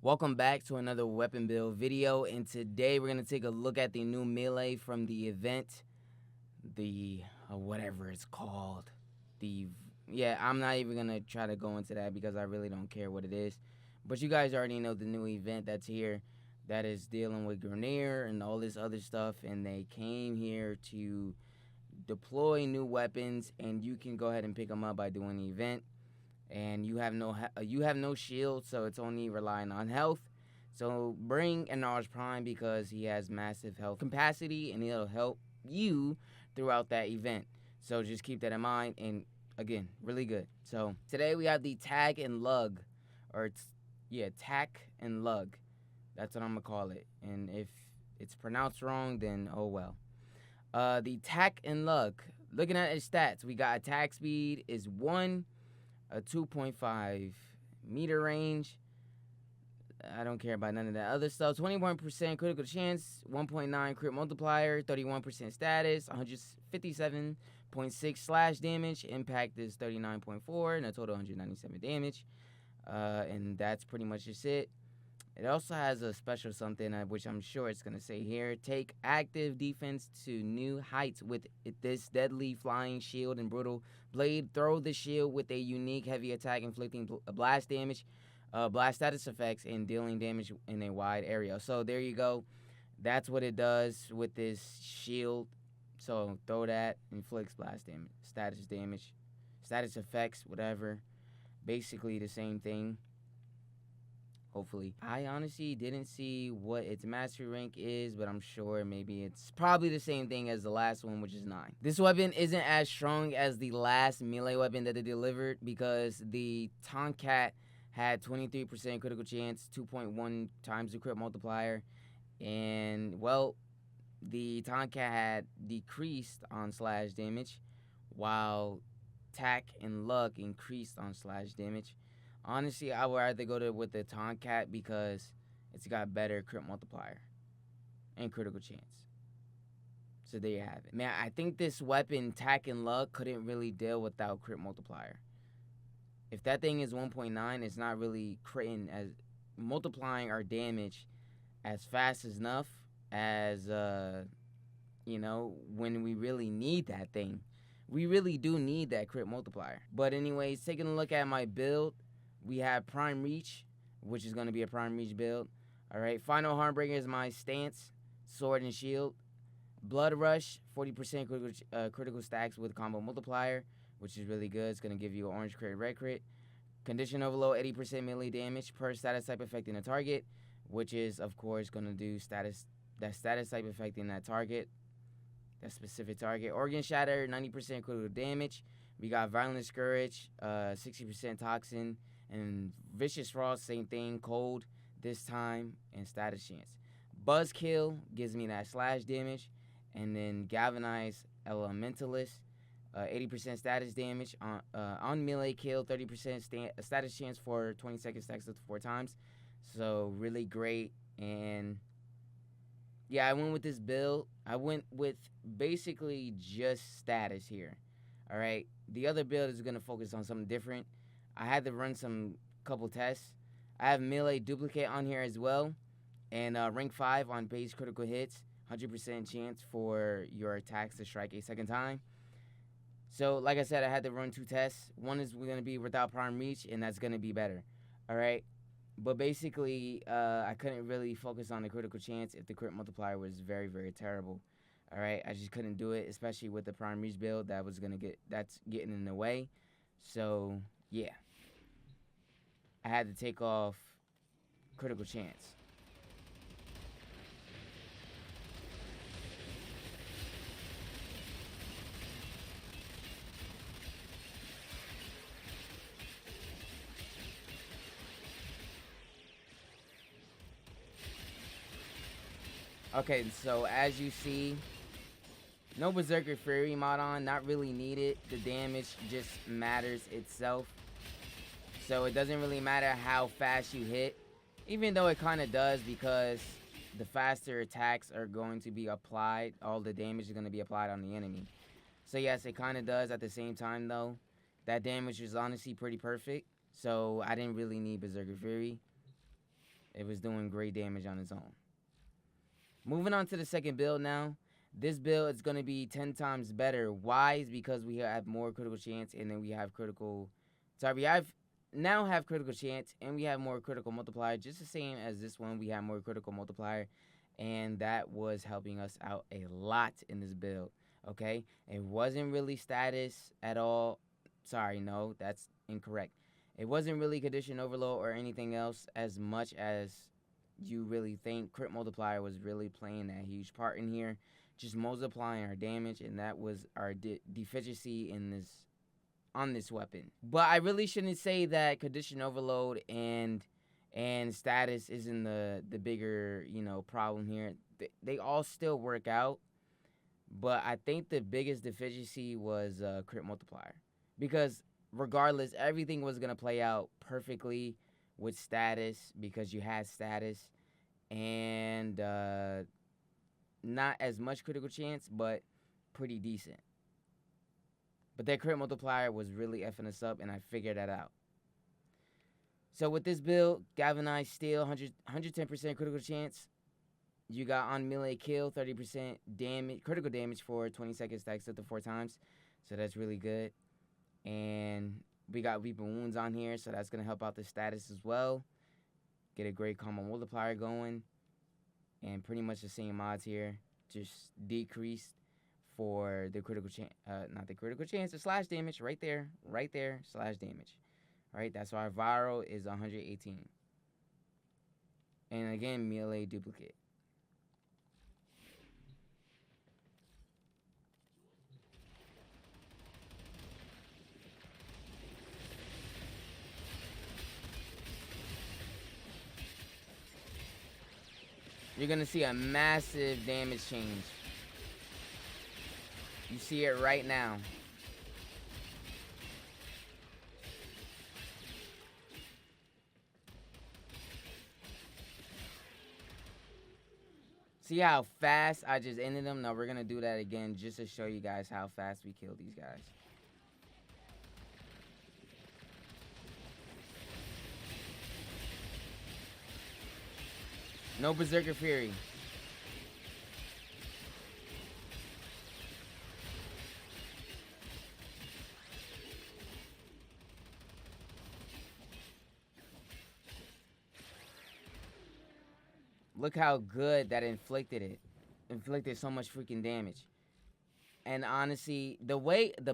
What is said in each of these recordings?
Welcome back to another weapon build video, and today we're going to take a look at the new melee from the event, the whatever it's called. I'm not even going to try to go into that because I really don't care what it is, but you guys already know the new event that's here that is dealing with Grenier and all this other stuff, and they came here to deploy new weapons, and you can go ahead and pick them up by doing the event. And you have no shield, so it's only relying on health. So bring Enlarge Prime because he has massive health capacity and it'll help you throughout that event. So just keep that in mind, and again, really good. So today we have the Tag and Lug, Tack and Lug. That's what I'm gonna call it. And if it's pronounced wrong, then oh well. The Tack and Lug. Looking at his stats, we got attack speed is 1. A 2.5 meter range. I don't care about none of that other stuff. 21% critical chance, 1.9 crit multiplier, 31% status, 157.6 slash damage. Impact is 39.4 and a total 197 damage. And that's pretty much just it. It also has a special something, which I'm sure it's going to say here. Take active defense to new heights with this deadly flying shield and brutal blade. Throw the shield with a unique heavy attack, inflicting blast damage, blast status effects, and dealing damage in a wide area. So there you go. That's what it does with this shield. So throw that, inflicts blast damage, status effects, whatever. Basically the same thing. Hopefully. I honestly didn't see what its mastery rank is, but I'm sure maybe it's probably the same thing as the last one, which is 9. This weapon isn't as strong as the last melee weapon that they delivered because the Tonfas had 23% critical chance, 2.1 times the crit multiplier, and well, the Tonfas had decreased on slash damage, while Tack and Luck increased on slash damage. Honestly, I would rather go with the Tonfas because it's got better crit multiplier and critical chance. So there you have it. Man, I think this weapon, Tack and Luck, couldn't really deal without crit multiplier. If that thing is 1.9, it's not really critting as multiplying our damage as fast enough as when we really need that thing. We really do need that crit multiplier. But anyways, taking a look at my build, we have Prime Reach, which is going to be a Prime Reach build. All right, Final Harmbreaker is my stance, sword and shield. Blood Rush, 40% critical stacks with combo multiplier, which is really good. It's going to give you an orange crit, red crit. Condition Overload, 80% melee damage per status type affecting a target, which is, of course, going to do status type affecting that target, that specific target. Organ Shatter, 90% critical damage. We got Violent Scourge, 60% toxin. And Vicious Frost, same thing, cold this time, and status chance. Buzzkill gives me that slash damage. And then Galvanize Elementalist, 80% status damage. On melee kill, 30% status chance for 20 seconds stacks up to 4 times. So really great. And yeah, I went with this build. I went with basically just status here. All right. The other build is going to focus on something different. I had to run couple tests. I have melee duplicate on here as well, and rank 5 on base critical hits, 100% chance for your attacks to strike a second time. So like I said, I had to run 2 tests. One is going to be without Prime Reach, and that's going to be better. All right, but basically I couldn't really focus on the critical chance if the crit multiplier was very, very terrible. All right, I just couldn't do it, especially with the Prime Reach build that's getting in the way. So yeah, I had to take off critical chance. Okay, so as you see, no Berserker Fury mod on, not really needed. The damage just matters itself. So it doesn't really matter how fast you hit, even though it kind of does because the faster attacks are going to be applied, all the damage is going to be applied on the enemy. So yes, it kind of does at the same time though. That damage is honestly pretty perfect. So I didn't really need Berserker Fury. It was doing great damage on its own. Moving on to the second build now. This build is going to be 10 times better. Why? Is because we have more critical chance, and then we have critical... Sorry, we now have critical chance, and we have more critical multiplier. Just the same as this one, we have more critical multiplier. And that was helping us out a lot in this build. Okay? It wasn't really status at all. Sorry, no, that's incorrect. It wasn't really condition overload or anything else as much as you really think. Crit multiplier was really playing that huge part in here, just multiplying our damage, and that was our deficiency in this on this weapon. But I really shouldn't say that condition overload and status isn't the bigger, you know, problem here. They all still work out, but I think the biggest deficiency was crit multiplier, because regardless, everything was gonna play out perfectly with status because you had status, and not as much critical chance, but pretty decent. But that crit multiplier was really effing us up, and I figured that out. So with this build, galvanized steel, 110% critical chance. You got on melee kill, 30% damage, critical damage for 20 seconds, stacks up to 4 times. So that's really good. And we got weeping wounds on here, so that's going to help out the status as well. Get a great combo multiplier going. And pretty much the same mods here, just decreased for the critical chance, not the critical chance, the slash damage right there, slash damage. All right, that's why viral is 118. And again, melee duplicate. You're going to see a massive damage change. You see it right now. See how fast I just ended them? Now we're going to do that again just to show you guys how fast we kill these guys. No Berserker Fury. Look how good that inflicted it. Inflicted so much freaking damage. And honestly, the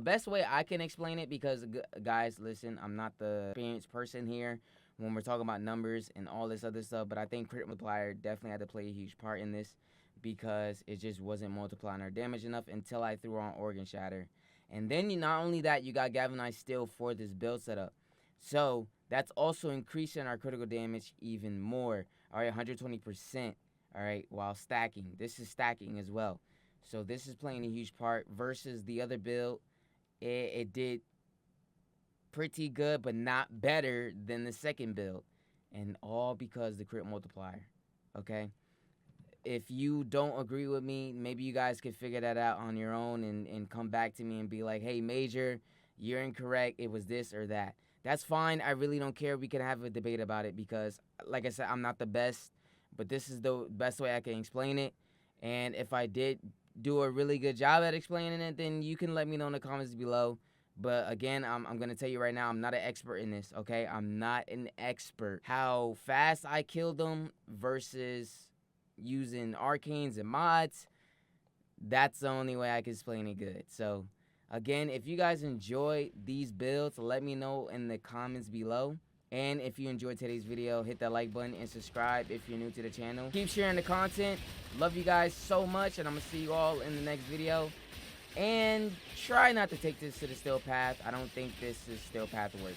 best way I can explain it, because guys, listen, I'm not the experienced person here when we're talking about numbers and all this other stuff, but I think crit multiplier definitely had to play a huge part in this, because it just wasn't multiplying our damage enough until I threw on Organ Shatter. And then not only that, you got galvanized steel for this build setup. So that's also increasing our critical damage even more. All right, 120%. All right, while stacking. This is stacking as well. So this is playing a huge part versus the other build. It did pretty good, but not better than the second build. And all because the crit multiplier. Okay? If you don't agree with me, maybe you guys can figure that out on your own and come back to me and be like, hey, Major, you're incorrect. It was this or that. That's fine. I really don't care. We can have a debate about it because, like I said, I'm not the best, but this is the best way I can explain it. And if I did do a really good job at explaining it, then you can let me know in the comments below. But again, I'm going to tell you right now, I'm not an expert in this, okay? I'm not an expert. How fast I killed them versus using arcanes and mods, that's the only way I can explain it good. So again, if you guys enjoy these builds, let me know in the comments below. And if you enjoyed today's video, hit that like button and subscribe if you're new to the channel. Keep sharing the content. Love you guys so much, and I'm going to see you all in the next video. And try not to take this to the steel path. I don't think this is steel path worthy.